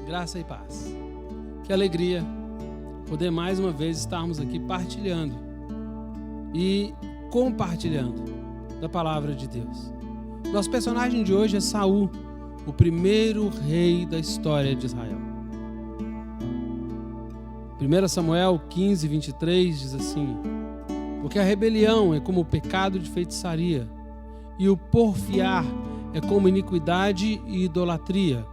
Graça e paz. Que alegria poder mais uma vez estarmos aqui partilhando e compartilhando da palavra de Deus. Nosso personagem de hoje é Saul, o primeiro rei da história de Israel. 1 Samuel 15, 23 diz assim: porque a rebelião é como o pecado de feitiçaria, e o porfiar é como iniquidade e idolatria.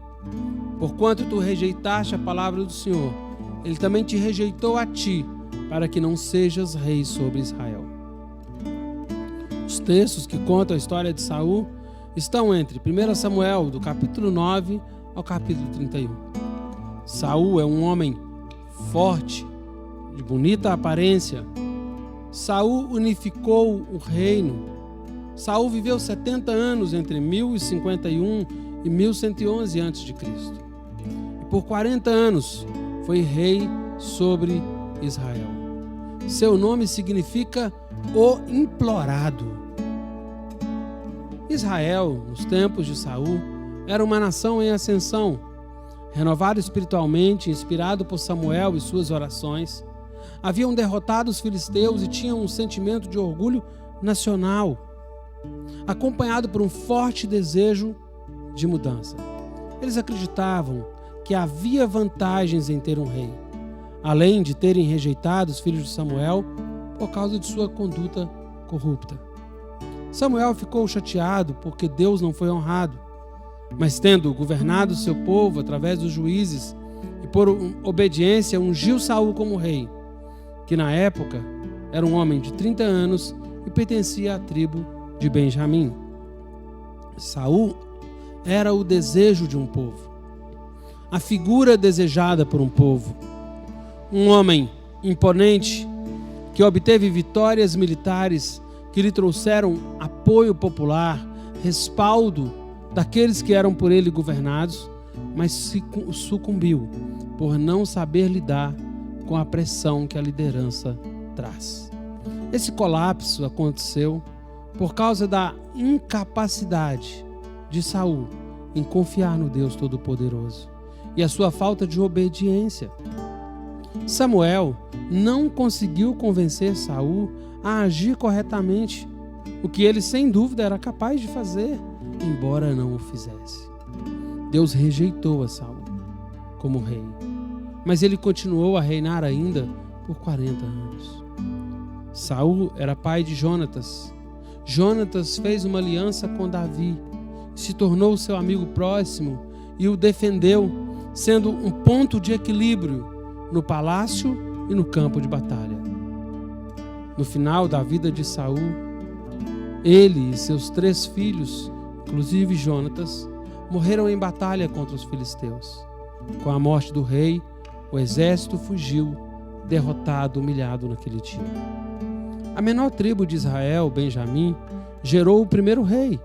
Porquanto tu rejeitaste a palavra do Senhor, Ele também te rejeitou a ti, para que não sejas rei sobre Israel. Os textos que contam a história de Saul estão entre 1 Samuel, do capítulo 9 ao capítulo 31. Saul é um homem forte, de bonita aparência. Saul unificou o reino. Saul viveu 70 anos entre 1051 e 1111 a.C. E por 40 anos foi rei sobre Israel. Seu nome significa o implorado. Israel, nos tempos de Saul, era uma nação em ascensão, renovado espiritualmente, inspirado por Samuel e suas orações. Haviam derrotado os filisteus e tinham um sentimento de orgulho nacional, acompanhado por um forte desejo de mudança. Eles acreditavam que havia vantagens em ter um rei, além de terem rejeitado os filhos de Samuel por causa de sua conduta corrupta. Samuel ficou chateado porque Deus não foi honrado, mas tendo governado seu povo através dos juízes e por obediência ungiu Saul como rei, que na época era um homem de 30 anos e pertencia à tribo de Benjamim. Saul era o desejo de um povo, a figura desejada por um povo, um homem imponente que obteve vitórias militares que lhe trouxeram apoio popular, respaldo daqueles que eram por ele governados, mas sucumbiu por não saber lidar com a pressão que a liderança traz. Esse colapso aconteceu por causa da incapacidade de Saul em confiar no Deus Todo-Poderoso e a sua falta de obediência. Samuel não conseguiu convencer Saul a agir corretamente, o que ele sem dúvida era capaz de fazer, embora não o fizesse. Deus rejeitou a Saul como rei, mas ele continuou a reinar ainda por 40 anos. Saul era pai de Jonatas. Jonatas fez uma aliança com Davi, se tornou seu amigo próximo e o defendeu, sendo um ponto de equilíbrio no palácio e no campo de batalha. No final da vida de Saul, ele e seus 3 filhos, inclusive Jonatas, morreram em batalha contra os filisteus. Com a morte do rei, o exército fugiu, derrotado, humilhado naquele dia. A menor tribo de Israel, Benjamim, gerou o primeiro rei,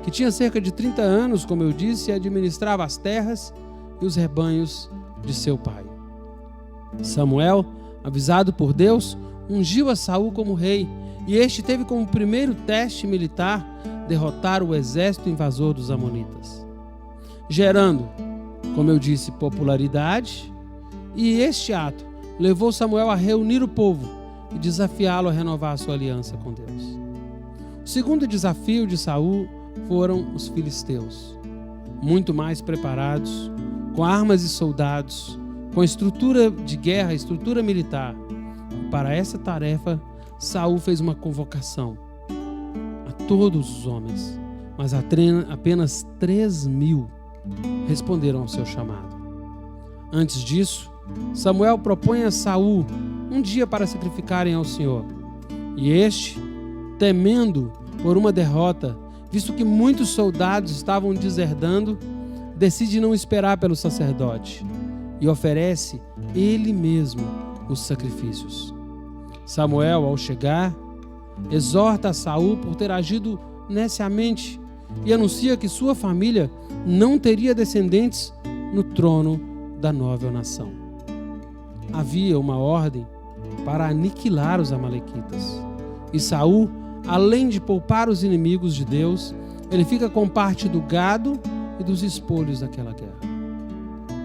que tinha cerca de 30 anos, como eu disse, e administrava as terras e os rebanhos de seu pai. Samuel, avisado por Deus, ungiu a Saul como rei, e este teve como primeiro teste militar derrotar o exército invasor dos amonitas, gerando, como eu disse, popularidade, e este ato levou Samuel a reunir o povo e desafiá-lo a renovar sua aliança com Deus. O segundo desafio de Saul foram os filisteus, muito mais preparados, com armas e soldados, com estrutura de guerra, estrutura militar. E para essa tarefa, Saul fez uma convocação a todos os homens, mas apenas 3.000 responderam ao seu chamado. Antes disso, Samuel propõe a Saul um dia para sacrificarem ao Senhor. E este, temendo por uma derrota, visto que muitos soldados estavam deserdando, decide não esperar pelo sacerdote e oferece ele mesmo os sacrifícios. Samuel, ao chegar, exorta a Saul por ter agido neciamente e anuncia que sua família não teria descendentes no trono da nova nação. Havia uma ordem para aniquilar os amalequitas. E Saul, além de poupar os inimigos de Deus, ele fica com parte do gado e dos espolhos daquela guerra.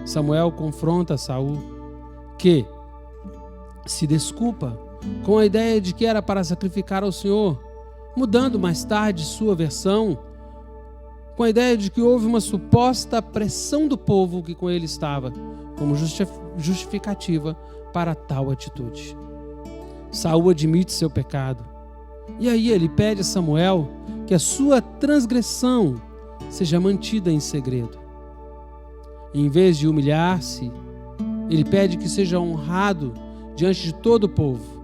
Samuel confronta Saul, que se desculpa com a ideia de que era para sacrificar ao Senhor, mudando mais tarde sua versão, com a ideia de que houve uma suposta pressão do povo que com ele estava, como justificativa para tal atitude. Saul admite seu pecado, e aí ele pede a Samuel que a sua transgressão seja mantida em segredo. Em vez de humilhar-se, ele pede que seja honrado diante de todo o povo,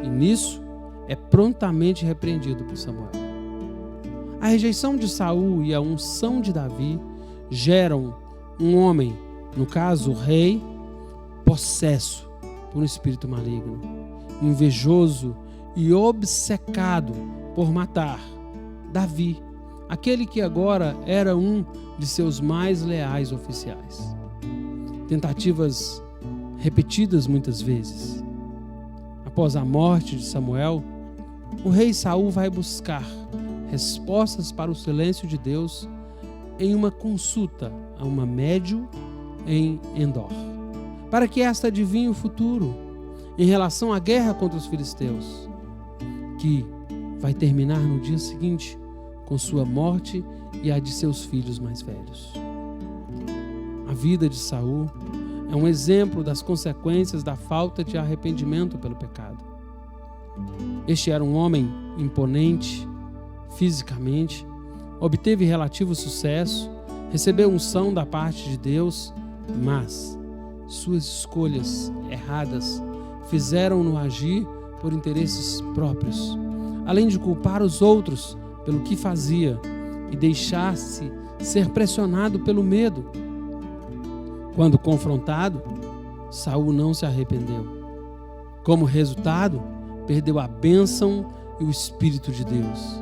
e nisso é prontamente repreendido por Samuel. A rejeição de Saul e a unção de Davi geram um homem, no caso o rei, possesso por um espírito maligno, invejoso e obcecado por matar Davi, aquele que agora era um de seus mais leais oficiais. Tentativas repetidas muitas vezes. Após a morte de Samuel, o rei Saul vai buscar respostas para o silêncio de Deus em uma consulta a uma médium em Endor, para que esta adivinhe o futuro em relação à guerra contra os filisteus, que vai terminar no dia seguinte com sua morte e a de seus filhos mais velhos. A vida de Saul é um exemplo das consequências da falta de arrependimento pelo pecado. Este era um homem imponente fisicamente, obteve relativo sucesso, recebeu unção da parte de Deus, mas suas escolhas erradas fizeram-no agir por interesses próprios, além de culpar os outros pelo que fazia e deixar-se ser pressionado pelo medo. Quando confrontado, Saul não se arrependeu. Como resultado, perdeu a bênção e o Espírito de Deus.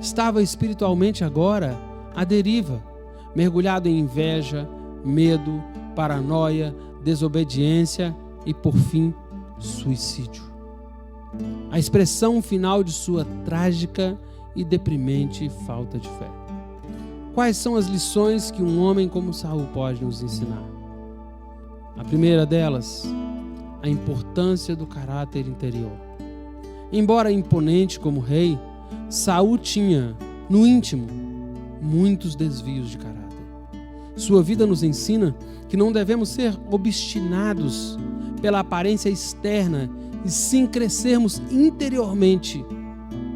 Estava espiritualmente agora à deriva, mergulhado em inveja, medo, paranoia, desobediência e, por fim, suicídio. A expressão final de sua trágica e deprimente falta de fé. Quais são as lições que um homem como Saul pode nos ensinar? A primeira delas, a importância do caráter interior. Embora imponente como rei, Saul tinha, no íntimo, muitos desvios de caráter. Sua vida nos ensina que não devemos ser obstinados pela aparência externa e sim crescermos interiormente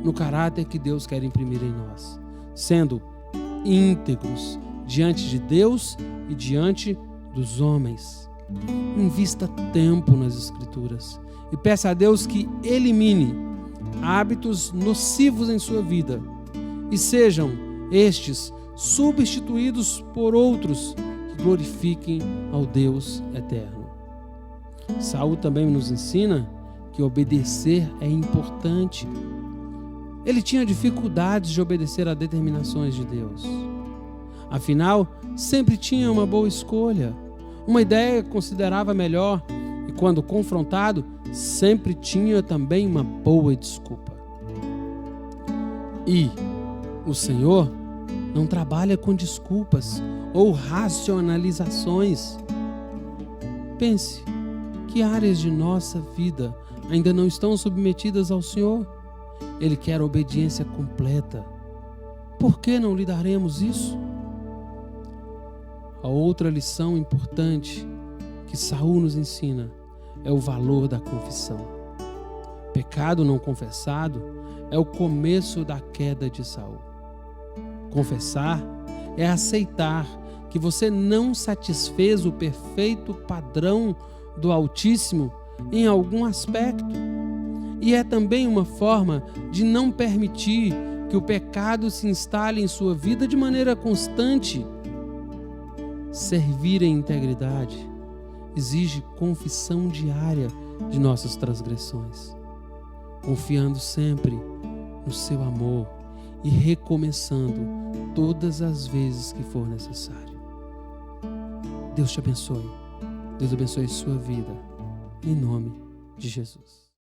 no caráter que Deus quer imprimir em nós, sendo íntegros diante de Deus e diante dos homens. Invista tempo nas Escrituras e peça a Deus que elimine hábitos nocivos em sua vida e sejam estes substituídos por outros que glorifiquem ao Deus eterno. Saul também nos ensina que obedecer é importante. Ele tinha dificuldades de obedecer a determinações de Deus. Afinal, sempre tinha uma boa escolha, uma ideia que considerava melhor e, quando confrontado, sempre tinha também uma boa desculpa. E o Senhor não trabalha com desculpas ou racionalizações. Pense, que áreas de nossa vida ainda não estão submetidas ao Senhor? Ele quer obediência completa. Por que não lhe daremos isso? A outra lição importante que Saul nos ensina é o valor da confissão. Pecado não confessado é o começo da queda de Saul. Confessar é aceitar que você não satisfez o perfeito padrão do Altíssimo em algum aspecto. E é também uma forma de não permitir que o pecado se instale em sua vida de maneira constante. Servir em integridade exige confissão diária de nossas transgressões, confiando sempre no seu amor e recomeçando todas as vezes que for necessário. Deus te abençoe. Deus abençoe sua vida. Em nome de Jesus.